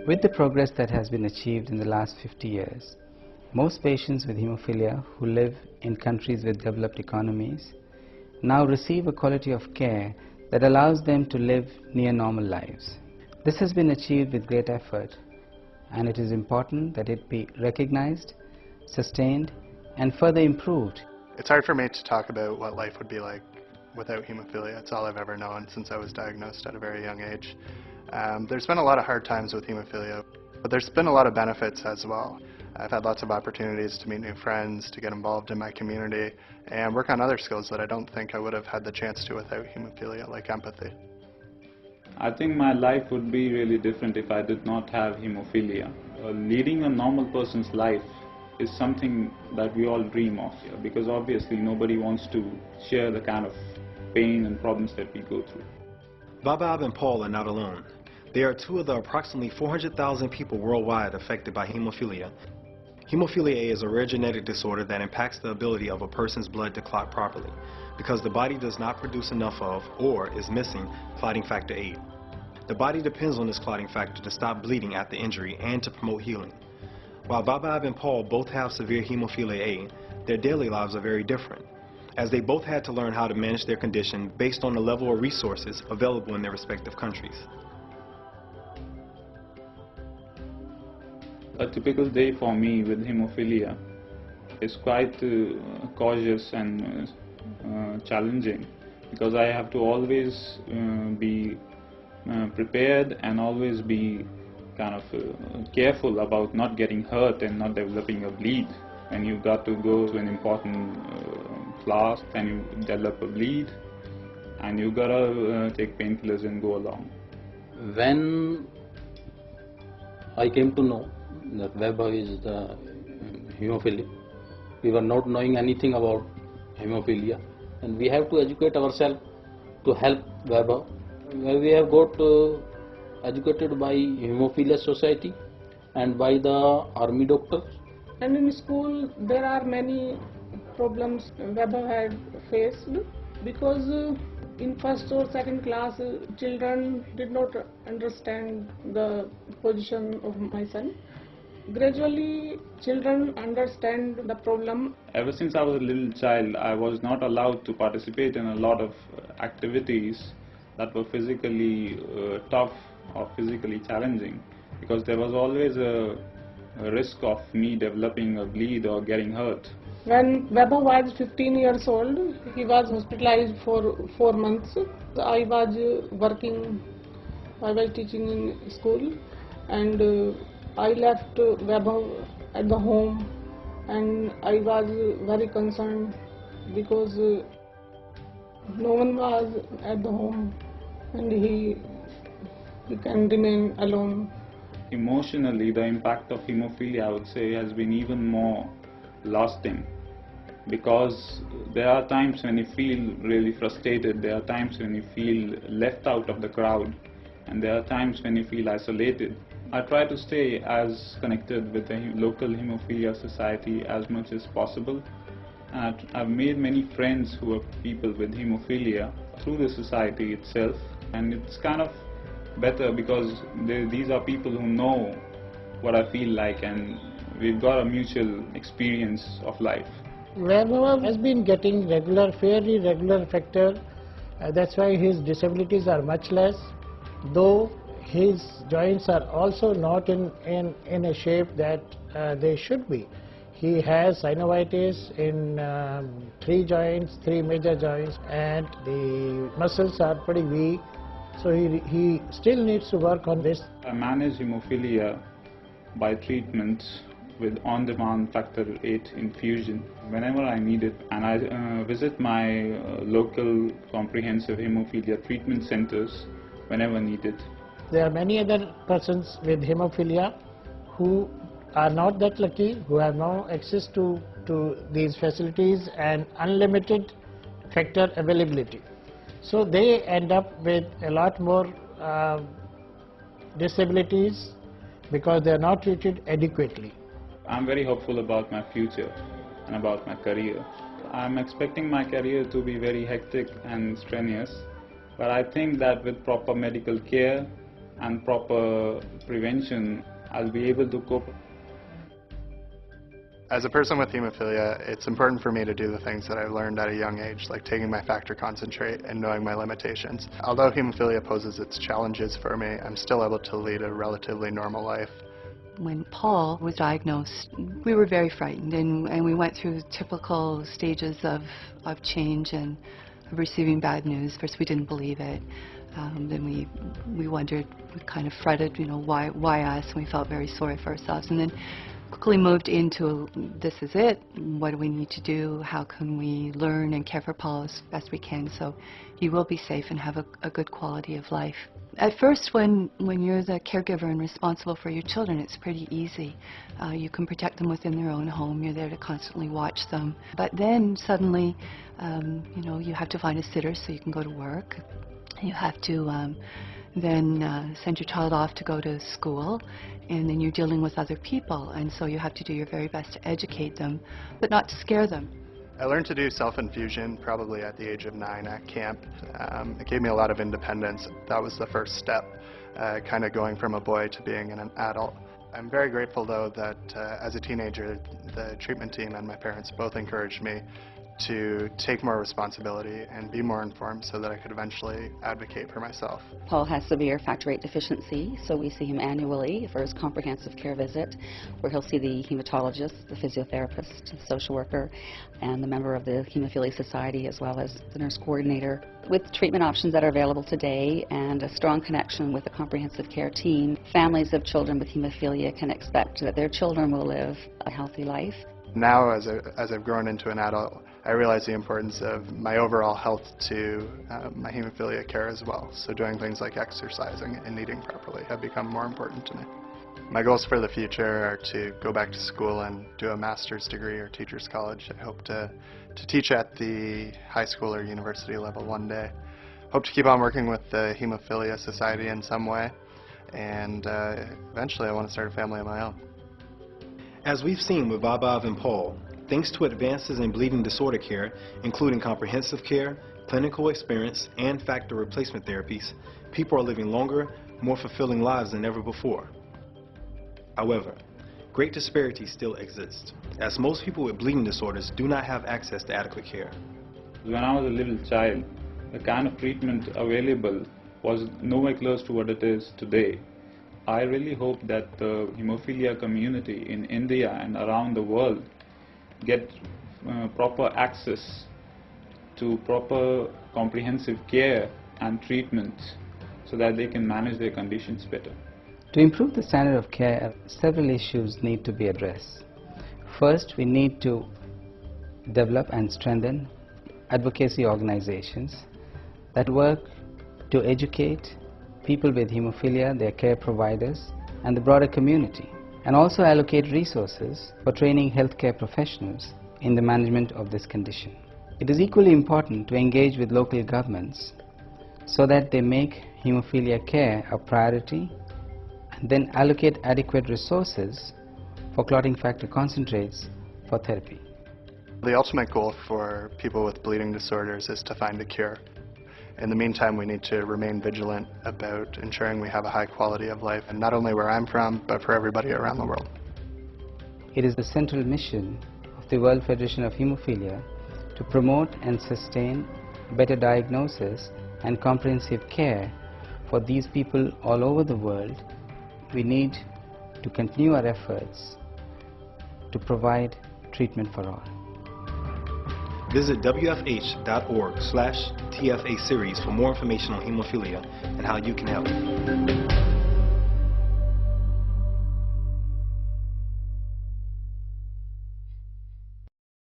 With the progress that has been achieved in the last 50 years, most patients with hemophilia who live in countries with developed economies now receive a quality of care that allows them to live near normal lives. This has been achieved with great effort, and it is important that it be recognized, sustained, and further improved. It's hard for me to talk about what life would be like without hemophilia. It's all I've ever known since I was diagnosed at a very young age. There's been a lot of hard times with hemophilia, but there's been a lot of benefits as well. I've had lots of opportunities to meet new friends, to get involved in my community, and work on other skills that I don't think I would have had the chance to without hemophilia, like empathy. I think my life would be really different if I did not have hemophilia. Leading a normal person's life is something that we all dream of, because obviously nobody wants to share the kind of pain and problems that we go through. Vaibhav and Paul are not alone. They are two of the approximately 400,000 people worldwide affected by hemophilia. Hemophilia A is a rare genetic disorder that impacts the ability of a person's blood to clot properly because the body does not produce enough of, or is missing, clotting factor 8. The body depends on this clotting factor to stop bleeding after injury and to promote healing. While Vaibhav and Paul both have severe hemophilia A, their daily lives are very different, as they both had to learn how to manage their condition based on the level of resources available in their respective countries. A typical day for me with hemophilia is quite cautious and challenging, because I have to always be prepared and always be kind of careful about not getting hurt and not developing a bleed. And you've got to go to an important class and you develop a bleed, and you've got to take painkillers and go along. When I came to know that Vaibhav is the hemophilia, we were not knowing anything about hemophilia, and we have to educate ourselves to help Vaibhav. We have got educated by Hemophilia Society and by the army doctors. And in school there are many problems Vaibhav had faced, because in first or second class children did not understand the position of my son. Gradually children understand the problem. Ever since I was a little child, I was not allowed to participate in a lot of activities that were physically tough or physically challenging, because there was always a risk of me developing a bleed or getting hurt. When Vaibhav was 15 years old, he was hospitalized for 4 months. I was working, I was teaching in school, and I left Vaibhav at the home, and I was very concerned because no one was at the home and he can remain alone. Emotionally, the impact of hemophilia, I would say, has been even more lasting, because there are times when you feel really frustrated, there are times when you feel left out of the crowd, and there are times when you feel isolated. I try to stay as connected with the local Hemophilia Society as much as possible. I've made many friends who are people with hemophilia through the society itself, and it's kind of better because these are people who know what I feel like, and we've got a mutual experience of life. Vaibhav has been getting fairly regular factor. That's why his disabilities are much less, though his joints are also not in a shape that they should be. He has synovitis in 3 major joints, and the muscles are pretty weak, so he still needs to work on this. I manage hemophilia by treatment with on-demand factor 8 infusion whenever I need it, and I visit my local comprehensive hemophilia treatment centers whenever needed. There are many other persons with hemophilia who are not that lucky, who have no access to these facilities and unlimited factor availability. So they end up with a lot more disabilities because they are not treated adequately. I'm very hopeful about my future and about my career. I'm expecting my career to be very hectic and strenuous, but I think that with proper medical care and proper prevention, I'll be able to cope. As a person with hemophilia, it's important for me to do the things that I've learned at a young age, like taking my factor concentrate and knowing my limitations. Although hemophilia poses its challenges for me, I'm still able to lead a relatively normal life. When Paul was diagnosed, we were very frightened, and we went through typical stages of change and of receiving bad news. First we didn't believe it, then we wondered, we kind of fretted, why us, and we felt very sorry for ourselves, and then quickly moved into, this is it, what do we need to do, how can we learn and care for Paul as best we can so he will be safe and have a good quality of life. At first, when you're the caregiver and responsible for your children, it's pretty easy. You can protect them within their own home, you're there to constantly watch them. But then suddenly, you have to find a sitter so you can go to work. You have to then send your child off to go to school, and then you're dealing with other people, and so you have to do your very best to educate them, but not to scare them. I learned to do self-infusion probably at the age of 9 at camp. It gave me a lot of independence. That was the first step, kind of going from a boy to being an adult. I'm very grateful though that as a teenager, the treatment team and my parents both encouraged me to take more responsibility and be more informed so that I could eventually advocate for myself. Paul has severe factor VIII deficiency, so we see him annually for his comprehensive care visit, where he'll see the hematologist, the physiotherapist, the social worker, and the member of the Hemophilia Society, as well as the nurse coordinator. With treatment options that are available today and a strong connection with the comprehensive care team, families of children with hemophilia can expect that their children will live a healthy life. Now, as I've grown into an adult, I realize the importance of my overall health to my hemophilia care as well. So doing things like exercising and eating properly have become more important to me. My goals for the future are to go back to school and do a master's degree or teacher's college. I hope to teach at the high school or university level one day. Hope to keep on working with the Hemophilia Society in some way, and eventually I want to start a family of my own. As we've seen with Vaibhav and Paul, thanks to advances in bleeding disorder care, including comprehensive care, clinical experience, and factor replacement therapies, people are living longer, more fulfilling lives than ever before. However, great disparities still exist, as most people with bleeding disorders do not have access to adequate care. When I was a little child, the kind of treatment available was nowhere close to what it is today. I really hope that the hemophilia community in India and around the world get proper access to proper comprehensive care and treatment so that they can manage their conditions better. To improve the standard of care, several issues need to be addressed. First, we need to develop and strengthen advocacy organizations that work to educate people with hemophilia, their care providers, and the broader community, and also allocate resources for training healthcare professionals in the management of this condition. It is equally important to engage with local governments so that they make hemophilia care a priority and then allocate adequate resources for clotting factor concentrates for therapy. The ultimate goal for people with bleeding disorders is to find a cure. In the meantime, we need to remain vigilant about ensuring we have a high quality of life, and not only where I'm from, but for everybody around the world. It is the central mission of the World Federation of Hemophilia to promote and sustain better diagnosis and comprehensive care for these people all over the world. We need to continue our efforts to provide treatment for all. Visit wfh.org/TFA series for more information on hemophilia and how you can help.